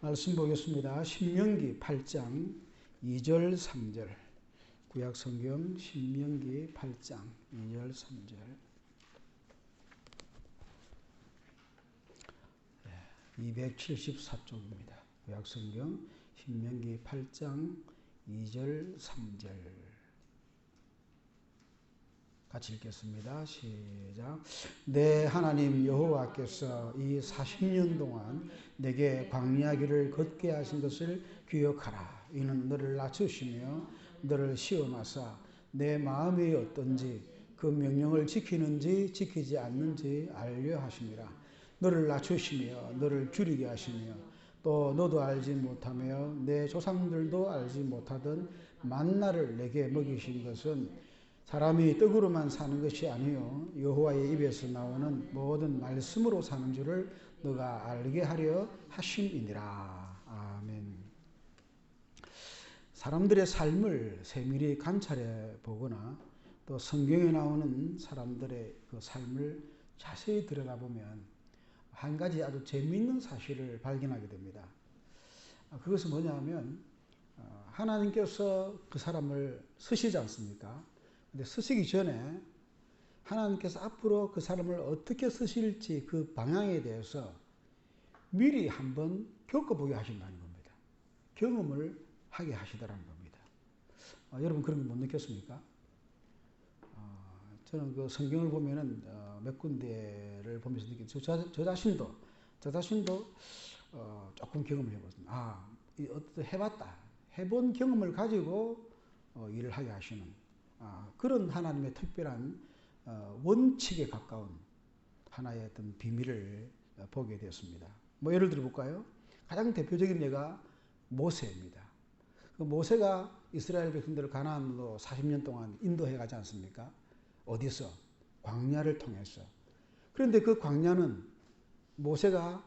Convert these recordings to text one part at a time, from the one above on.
말씀 보겠습니다. 신명기 8장 2절 3절. 구약성경 신명기 8장 2절 3절. 274쪽입니다. 구약성경 신명기 8장 2절 3절. 같이 읽겠습니다. 시작. 내 하나님 여호와께서 이 40년 동안 내게 광야길을 걷게 하신 것을 기억하라. 이는 너를 낮추시며 너를 시험하사 내 마음이 어떤지 그 명령을 지키는지 지키지 않는지 알려 하심이라. 너를 낮추시며 너를 줄이게 하시며 또 너도 알지 못하며 내 조상들도 알지 못하던 만나를 내게 먹이신 것은 사람이 떡으로만 사는 것이 아니요 여호와의 입에서 나오는 모든 말씀으로 사는 줄을 너가 알게 하려 하심이니라. 아멘. 사람들의 삶을 세밀히 관찰해 보거나 또 성경에 나오는 사람들의 그 삶을 자세히 들여다보면 한 가지 아주 재미있는 사실을 발견하게 됩니다. 그것은 뭐냐면 하나님께서 그 사람을 쓰시지 않습니까? 근데 쓰시기 전에 하나님께서 앞으로 그 사람을 어떻게 쓰실지 그 방향에 대해서 미리 한번 겪어보게 하신다는 겁니다. 경험을 하게 하시더라는 겁니다. 여러분 그런 거 못 느꼈습니까? 저는 그 성경을 보면은 몇 군데를 보면서 느끼죠. 저 자신도 조금 경험을 해봤습니다. 해봤다. 해본 경험을 가지고 일을 하게 하시는 그런 하나님의 특별한 원칙에 가까운 하나의 어떤 비밀을 보게 되었습니다. 뭐 예를 들어 볼까요? 가장 대표적인 예가 모세입니다. 그 모세가 이스라엘 백성들을 가나안으로 40년 동안 인도해 가지 않습니까? 어디서? 광야를 통해서. 그런데 그 광야는 모세가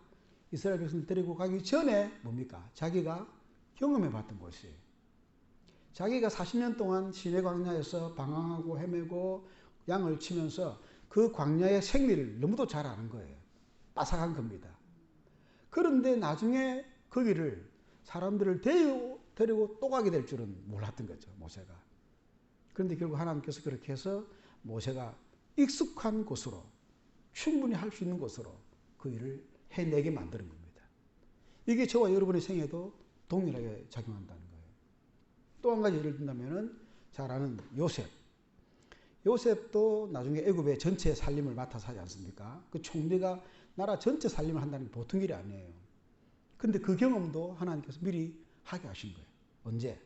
이스라엘 백성들 데리고 가기 전에 뭡니까? 자기가 경험해 봤던 곳이에요. 자기가 40년 동안 시내 광야에서 방황하고 헤매고 양을 치면서 그 광야의 생리를 너무도 잘 아는 거예요. 빠삭한 겁니다. 그런데 나중에 거기를 사람들을 데리고 또 가게 될 줄은 몰랐던 거죠, 모세가. 그런데 결국 하나님께서 그렇게 해서 모세가 익숙한 곳으로 충분히 할 수 있는 곳으로 그 일을 해내게 만드는 겁니다. 이게 저와 여러분의 생애도 동일하게 작용한다는 거예요. 또 한 가지 예를 든다면은 잘 아는 요셉도 나중에 애굽의 전체 살림을 맡아서 하지 않습니까? 그 총리가 나라 전체 살림을 한다는 게 보통 일이 아니에요. 근데 그 경험도 하나님께서 미리 하게 하신 거예요. 언제?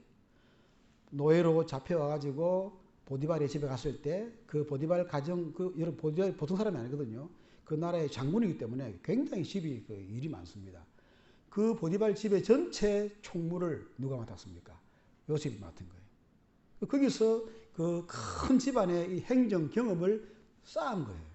노예로 잡혀와가지고 보디발의 집에 갔을 때 그 보디발 가정, 여러분 보디발 보통 사람이 아니거든요. 그 나라의 장군이기 때문에 굉장히 집이 일이 많습니다. 그 보디발 집의 전체 총무를 누가 맡았습니까? 요셉이 맡은 거예요. 거기서 그 큰 집안의 이 행정 경험을 쌓은 거예요.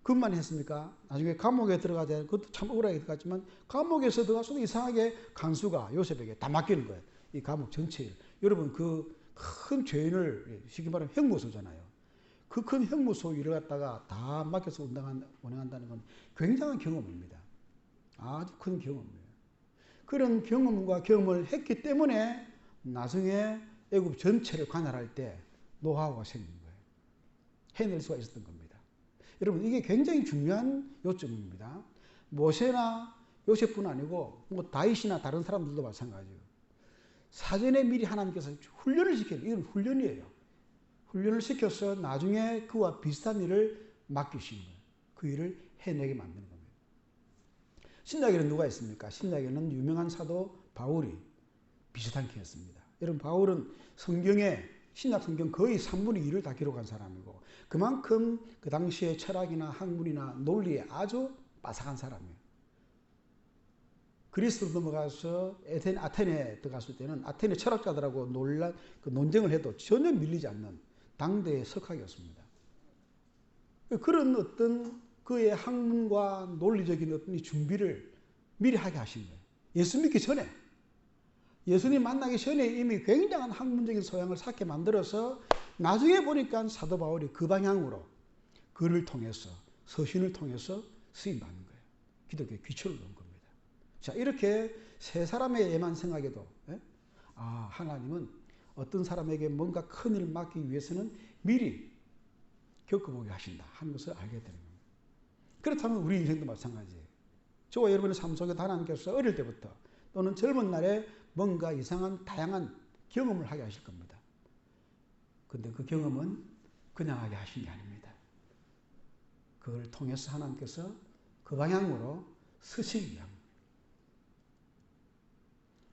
그것만 했습니까? 나중에 감옥에 들어가자. 그것도 참 억울하게 들어갔지만 감옥에서 들어가서도 이상하게 간수가 요셉에게 다 맡기는 거예요. 이 감옥 전체를. 여러분 그 큰 죄인을 쉽게 말하면 형무소잖아요. 그 큰 형무소 일을 갖다가 다 맡겨서 운영한다는 건 굉장한 경험입니다. 아주 큰 경험이에요. 그런 경험과 경험을 했기 때문에 나중에 애굽 전체를 관할할 때 노하우가 생긴 거예요. 해낼 수가 있었던 겁니다. 여러분 이게 굉장히 중요한 요점입니다. 모세나 요셉뿐 아니고 뭐 다윗이나 다른 사람들도 마찬가지예요. 사전에 미리 하나님께서 훈련을 시켜요. 이건 훈련이에요. 훈련을 시켜서 나중에 그와 비슷한 일을 맡기신 거예요. 그 일을 해내게 만드는 겁니다. 신약에는 누가 있습니까? 신약에는 유명한 사도 바울이 비슷한 케이스입니다. 여러분 바울은 신약 성경 거의 3분의 2를 다 기록한 사람이고 그만큼 그 당시의 철학이나 학문이나 논리에 아주 빠삭한 사람이에요. 그리스로 넘어가서 아테네에 들어갔을 때는 아테네 철학자들하고 논쟁을 해도 전혀 밀리지 않는 당대의 석학이었습니다. 그런 어떤 그의 학문과 논리적인 어떤 준비를 미리 하게 하신 거예요. 예수 믿기 전에. 예수님 만나기 전에 이미 굉장한 학문적인 소양을 쌓게 만들어서 나중에 보니까 사도 바울이 그 방향으로 글을 통해서 서신을 통해서 쓰임받는 거예요. 기독교의 기초를 놓은 겁니다. 자, 이렇게 세 사람의 예만 생각해도 하나님은 어떤 사람에게 뭔가 큰 일을 맡기기 위해서는 미리 겪어보게 하신다 하는 것을 알게 되는 겁니다. 그렇다면 우리 인생도 마찬가지예요. 저와 여러분의 삶 속에 하나님께서 어릴 때부터 또는 젊은 날에 뭔가 이상한 다양한 경험을 하게 하실 겁니다. 근데 그 경험은 그냥 하게 하신 게 아닙니다. 그걸 통해서 하나님께서 그 방향으로 서시기 위함.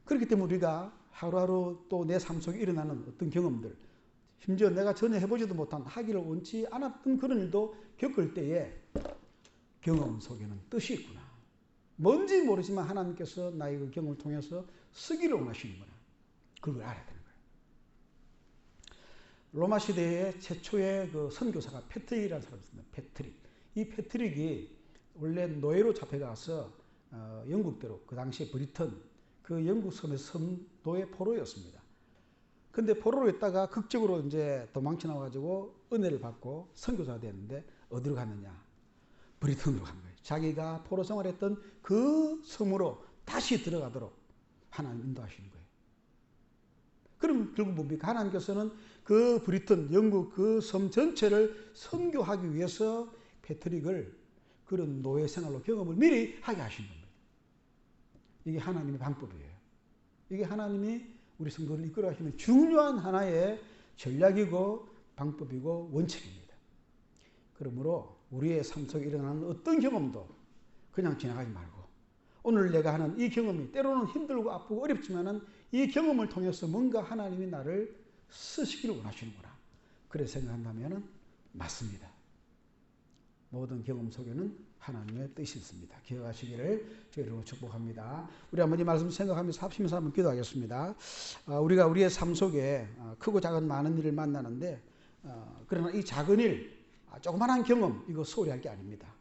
그렇기 때문에 우리가 하루하루 또 내 삶 속에 일어나는 어떤 경험들, 심지어 내가 전혀 해보지도 못한, 하기를 원치 않았던 그런 일도 겪을 때에 경험 속에는 뜻이 있구나. 뭔지 모르지만 하나님께서 나의 그 경험을 통해서 쓰기를 원하시는구나. 그걸 알아야 되는 거예요. 로마 시대의 최초의 그 선교사가 패트릭이라는 사람이 있습니다. 패트릭. 이 패트릭이 원래 노예로 잡혀가서 영국대로, 그 당시에 브리턴, 그 영국 섬도의 포로였습니다. 근데 포로로 있다가 극적으로 이제 도망쳐 나와가지고 은혜를 받고 선교사가 됐는데 어디로 갔느냐? 브리턴으로 간 거예요. 자기가 포로 생활했던 그 섬으로 다시 들어가도록 하나님 인도하시는 거예요. 그럼 결국 뭡니까? 하나님께서는 그 브리턴, 영국 그 섬 전체를 선교하기 위해서 패트릭을 그런 노예 생활로 경험을 미리 하게 하신 겁니다. 이게 하나님의 방법이에요. 이게 하나님이 우리 성도를 이끌어 가시는 중요한 하나의 전략이고 방법이고 원칙입니다. 그러므로 우리의 삶 속에 일어나는 어떤 경험도 그냥 지나가지 말고 오늘 내가 하는 이 경험이 때로는 힘들고 아프고 어렵지만은 이 경험을 통해서 뭔가 하나님이 나를 쓰시기를 원하시는구나. 그래 생각한다면 맞습니다. 모든 경험 속에는 하나님의 뜻이 있습니다. 기억하시기를 저희로 축복합니다. 우리 한번 이 말씀 생각하면서 합심해서 한번 기도하겠습니다. 우리가 우리의 삶 속에 크고 작은 많은 일을 만나는데 그러나 이 작은 일, 조그만한 경험 이거 소홀히 할 게 아닙니다.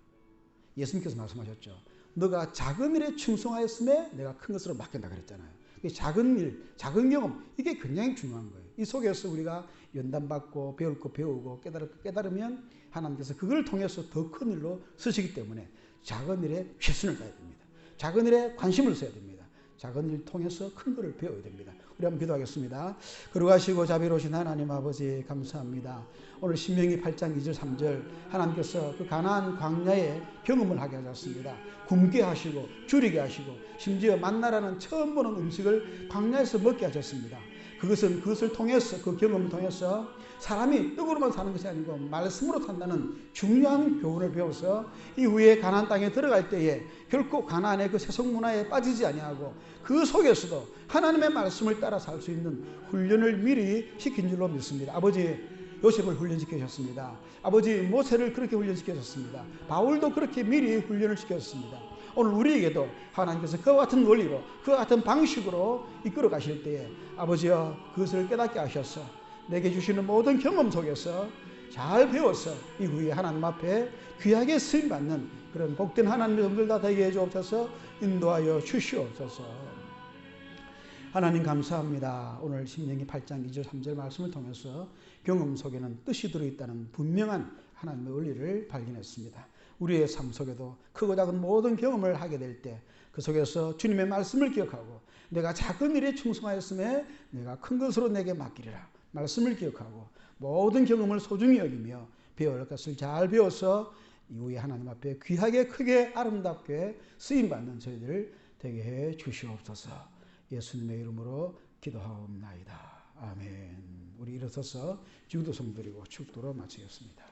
예수님께서 말씀하셨죠. 너가 작은 일에 충성하였음에 내가 큰 것으로 맡긴다 그랬잖아요. 작은 일, 작은 경험 이게 굉장히 중요한 거예요. 이 속에서 우리가 연단받고 배울 거 배우고 깨달으면 하나님께서 그걸 통해서 더 큰 일로 쓰시기 때문에 작은 일에 최선을 다해야 됩니다. 작은 일에 관심을 써야 됩니다. 작은 일을 통해서 큰 것을 배워야 됩니다. 우리 한번 기도하겠습니다. 거룩하시고 자비로우신 하나님 아버지 감사합니다. 오늘 신명기 8장 2절 3절 하나님께서 그 가나안 광야의 경험을 하게 하셨습니다. 굶게 하시고 줄이게 하시고 심지어 만나라는 처음 보는 음식을 광야에서 먹게 하셨습니다. 그것을 통해서 그 경험을 통해서 사람이 떡으로만 사는 것이 아니고 말씀으로 산다는 중요한 교훈을 배워서 이후에 가나안 땅에 들어갈 때에 결코 가나안의 그 세속 문화에 빠지지 아니하고 그 속에서도 하나님의 말씀을 따라 살 수 있는 훈련을 미리 시킨 줄로 믿습니다. 아버지 요셉을 훈련시키셨습니다. 아버지 모세를 그렇게 훈련시키셨습니다. 바울도 그렇게 미리 훈련을 시켰습니다. 오늘 우리에게도 하나님께서 그와 같은 원리로 그와 같은 방식으로 이끌어 가실 때에 아버지여 그것을 깨닫게 하셔서 내게 주시는 모든 경험 속에서 잘 배워서 이후에 하나님 앞에 귀하게 쓰임받는 그런 복된 하나님의 종들 다 되게 해주옵소서. 인도하여 주시옵소서. 하나님 감사합니다. 오늘 신명기 8장 2절 3절 말씀을 통해서 경험 속에는 뜻이 들어있다는 분명한 하나님의 원리를 발견했습니다. 우리의 삶 속에도 크고 작은 모든 경험을 하게 될 때 그 속에서 주님의 말씀을 기억하고 내가 작은 일에 충성하였음에 내가 큰 것으로 내게 맡기리라 말씀을 기억하고 모든 경험을 소중히 여기며 배울 것을 잘 배워서 이후에 하나님 앞에 귀하게 크게 아름답게 쓰임받는 저희들 되게 해 주시옵소서. 예수님의 이름으로 기도하옵나이다. 아멘. 우리 일어서서 기도송 드리고 축도로 마치겠습니다.